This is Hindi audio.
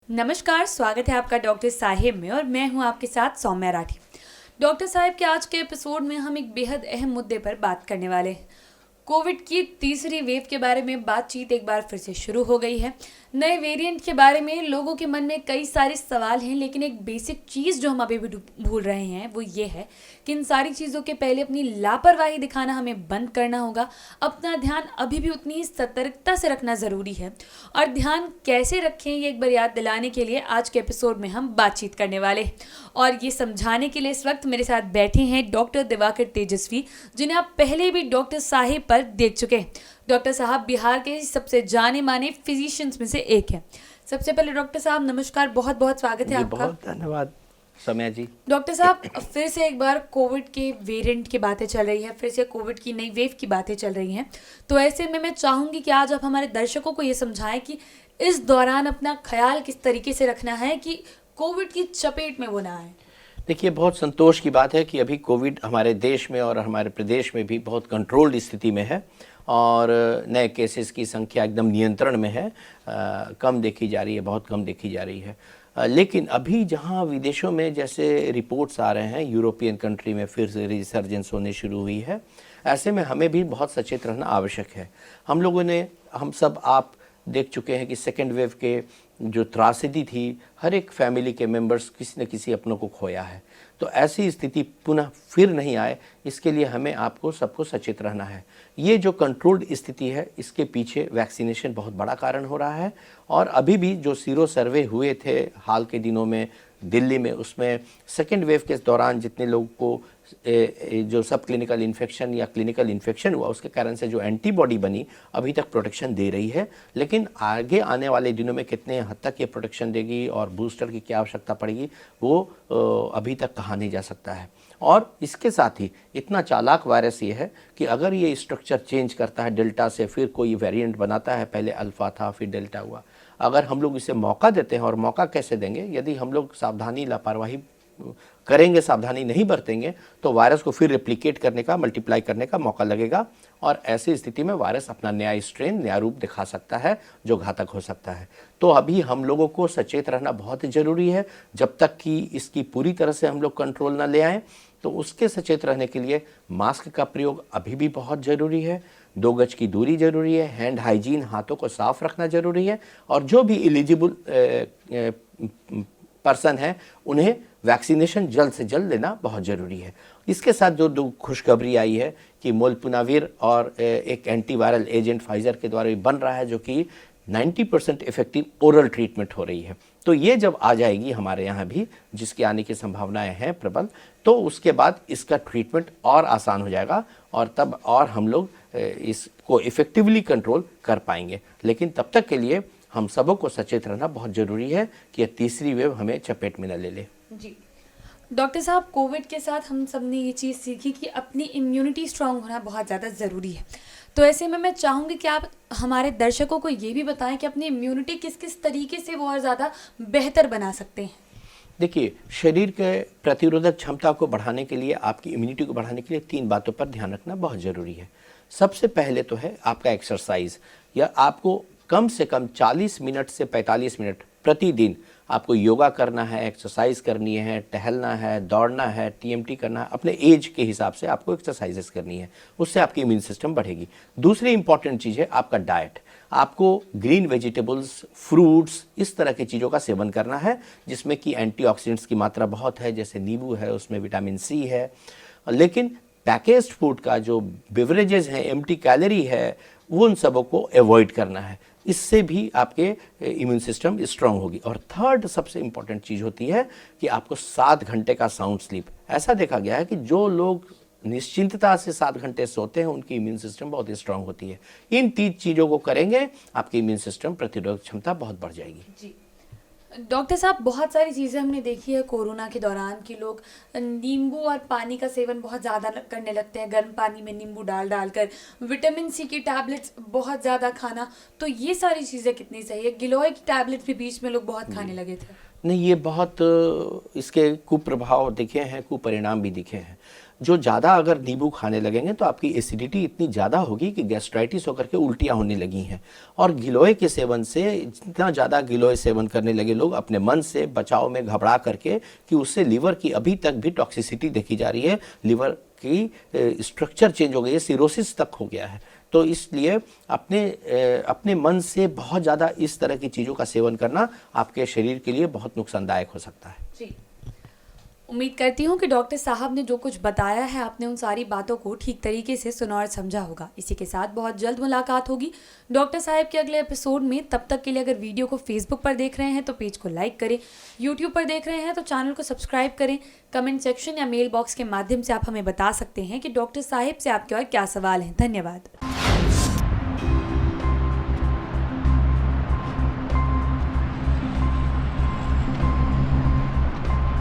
नमस्कार, स्वागत है आपका डॉक्टर साहिब में और मैं हूं आपके साथ सौम्या राठी। डॉक्टर साहिब के आज के एपिसोड में हम एक बेहद अहम मुद्दे पर बात करने वाले हैं। कोविड की तीसरी वेव के बारे में बातचीत एक बार फिर से शुरू हो गई है। नए वेरिएंट के बारे में लोगों के मन में कई सारे सवाल हैं, लेकिन एक बेसिक चीज़ जो हम अभी भी भूल रहे हैं वो ये है कि इन सारी चीज़ों के पहले अपनी लापरवाही दिखाना हमें बंद करना होगा। अपना ध्यान अभी भी उतनी ही सतर्कता से रखना ज़रूरी है और ध्यान कैसे रखें ये एक बार याद दिलाने के लिए आज के एपिसोड में हम बातचीत करने वाले हैं। और ये समझाने के लिए इस वक्त मेरे साथ बैठे हैं डॉक्टर दिवाकर तेजस्वी, जिन्हें आप पहले भी डॉक्टर साहिब पर देख चुके हैं। डॉक्टर साहब बिहार के सबसे जाने माने फिजिशियंस में से एक है। सबसे पहले डॉक्टर साहब नमस्कार, बहुत बहुत स्वागत है आपका। बहुत धन्यवाद सौम्या जी। डॉक्टर साहब फिर से एक बार कोविड के वेरिएंट की बातें चल रही है, फिर से कोविड की नई वेव की बातें चल रही हैं, तो ऐसे में मैं चाहूँगी कि आज आप हमारे दर्शकों को ये समझाएं कि इस दौरान अपना ख्याल किस तरीके से रखना है कि कोविड की चपेट में वो ना आए। देखिए, बहुत संतोष की बात है कि अभी कोविड हमारे देश में और हमारे प्रदेश में भी बहुत कंट्रोल्ड स्थिति में है और नए केसेस की संख्या एकदम नियंत्रण में है। कम देखी जा रही है, बहुत कम देखी जा रही है। लेकिन अभी जहां विदेशों में जैसे रिपोर्ट्स आ रहे हैं, यूरोपियन कंट्री में फिर से रिसर्जेंस होने शुरू हुई है, ऐसे में हमें भी बहुत सचेत रहना आवश्यक है। हम सब आप देख चुके हैं कि सेकेंड वेव के जो त्रासदी थी, हर एक फैमिली के मेंबर्स किसी न किसी अपनों को खोया है। तो ऐसी स्थिति पुनः फिर नहीं आए, इसके लिए हमें आपको सबको सचेत रहना है। ये जो कंट्रोल्ड स्थिति है, इसके पीछे वैक्सीनेशन बहुत बड़ा कारण हो रहा है। और अभी भी जो सीरो सर्वे हुए थे हाल के दिनों में दिल्ली में, उसमें सेकेंड वेव के दौरान जितने लोगों को जो सब क्लिनिकल इन्फेक्शन या क्लिनिकल इन्फेक्शन हुआ, उसके कारण से जो एंटीबॉडी बनी, अभी तक प्रोटेक्शन दे रही है। लेकिन आगे आने वाले दिनों में कितने हद तक ये प्रोटेक्शन देगी और बूस्टर की क्या आवश्यकता पड़ेगी, वो अभी तक कहा नहीं जा सकता है। और इसके साथ ही इतना चालाक वायरस ये है कि अगर ये स्ट्रक्चर चेंज करता है, डेल्टा से फिर कोई वेरिएंट बनाता है, पहले अल्फ़ा था फिर डेल्टा हुआ, अगर हम लोग इसे मौका देते हैं, और मौका कैसे देंगे, यदि हम लोग सावधानी लापरवाही करेंगे, सावधानी नहीं बरतेंगे, तो वायरस को फिर रेप्लिकेट करने का, मल्टीप्लाई करने का मौका लगेगा और ऐसी स्थिति में वायरस अपना नया स्ट्रेन, नया रूप दिखा सकता है जो घातक हो सकता है। तो अभी हम लोगों को सचेत रहना बहुत ज़रूरी है। जब तक कि इसकी पूरी तरह से हम लोग कंट्रोल ना ले आएँ, तो उसके सचेत रहने के लिए मास्क का प्रयोग अभी भी बहुत ज़रूरी है, 2 गज की दूरी ज़रूरी है, हैंड हाइजीन, हाथों को साफ रखना ज़रूरी है, और जो भी एलिजिबल पर्सन है उन्हें वैक्सीनेशन जल्द से जल्द लेना बहुत ज़रूरी है। इसके साथ जो दो खुशखबरी आई है कि मोलपुनाविर और एक एंटीवायरल एजेंट फाइजर के द्वारा बन रहा है, जो कि 90% इफेक्टिव ओरल ट्रीटमेंट हो रही है। तो ये जब आ जाएगी हमारे यहाँ भी, जिसके आने की संभावनाएं हैं प्रबल, तो उसके बाद इसका ट्रीटमेंट और आसान हो जाएगा और तब और हम लोग इसको इफ़ेक्टिवली कंट्रोल कर पाएंगे। लेकिन तब तक के लिए हम सबों को सचेत रहना बहुत ज़रूरी है कि यह तीसरी वेव हमें चपेट में न ले ले। जी डॉक्टर साहब, कोविड के साथ हम सब ने ये चीज़ सीखी कि अपनी इम्यूनिटी स्ट्रांग होना बहुत ज़्यादा ज़रूरी है। तो ऐसे में मैं चाहूँगी कि आप हमारे दर्शकों को ये भी बताएं कि अपनी इम्यूनिटी किस किस तरीके से वो और ज़्यादा बेहतर बना सकते हैं। देखिए, शरीर के प्रतिरोधक क्षमता को बढ़ाने के लिए, आपकी इम्यूनिटी को बढ़ाने के लिए 3 बातों पर ध्यान रखना बहुत ज़रूरी है। सबसे पहले तो है आपका एक्सरसाइज, या आपको कम से कम 40 मिनट से 45 मिनट प्रतिदिन आपको योगा करना है, एक्सरसाइज करनी है, टहलना है, दौड़ना है, टीएमटी करना है। अपने एज के हिसाब से आपको एक्सरसाइजेस करनी है, उससे आपकी इम्यून सिस्टम बढ़ेगी। दूसरी इंपॉर्टेंट चीज़ है आपका डाइट। आपको ग्रीन वेजिटेबल्स, फ्रूट्स, इस तरह की चीज़ों का सेवन करना है जिसमें कि एंटीऑक्सीडेंट्स की मात्रा बहुत है, जैसे नींबू है, उसमें विटामिन सी है। लेकिन पैकेज्ड फूड का जो बेवरेजेस हैं, एम्प्टी कैलोरी है, वो उन सबों को अवॉइड करना है। इससे भी आपके इम्यून सिस्टम स्ट्रांग होगी। और थर्ड सबसे इंपॉर्टेंट चीज़ होती है कि आपको 7 घंटे का साउंड स्लीप। ऐसा देखा गया है कि जो लोग निश्चिंतता से 7 घंटे सोते हैं, उनकी इम्यून सिस्टम बहुत स्ट्रांग होती है। इन 3 चीज़ों को करेंगे, आपकी इम्यून सिस्टम प्रतिरोधक क्षमता बहुत बढ़ जाएगी। जी डॉक्टर साहब, बहुत सारी चीज़ें हमने देखी है कोरोना के दौरान कि लोग नींबू और पानी का सेवन बहुत ज़्यादा करने लगते हैं, गर्म पानी में नींबू डालकर, विटामिन सी की टैबलेट्स बहुत ज़्यादा खाना। तो ये सारी चीज़ें कितनी सही है? गिलोय की टैबलेट्स भी बीच में लोग बहुत खाने लगे थे। नहीं, ये बहुत इसके कुप्रभाव दिखे हैं, कुपरिणाम भी दिखे हैं। जो ज़्यादा अगर नींबू खाने लगेंगे तो आपकी एसिडिटी इतनी ज़्यादा होगी कि गैस्ट्राइटिस होकर के उल्टियाँ होने लगी हैं। और गिलोय के सेवन से, जितना ज़्यादा गिलोय सेवन करने लगे लोग अपने मन से बचाव में घबरा करके कि उससे लीवर की अभी तक भी टॉक्सिसिटी देखी जा रही है, लीवर की स्ट्रक्चर चेंज हो गई है, सिरोसिस तक हो गया है। तो इसलिए अपने मन से बहुत ज़्यादा इस तरह की चीज़ों का सेवन करना आपके शरीर के लिए बहुत नुकसानदायक हो सकता है। जी, उम्मीद करती हूँ कि डॉक्टर साहब ने जो कुछ बताया है आपने उन सारी बातों को ठीक तरीके से सुना और समझा होगा। इसी के साथ बहुत जल्द मुलाकात होगी डॉक्टर साहब के अगले एपिसोड में। तब तक के लिए अगर वीडियो को फेसबुक पर देख रहे हैं तो पेज को लाइक करें, यूट्यूब पर देख रहे हैं तो चैनल को सब्सक्राइब करें। कमेंट सेक्शन या मेल बॉक्स के माध्यम से आप हमें बता सकते हैं कि डॉक्टर साहब से आपके और क्या सवाल हैं। धन्यवाद।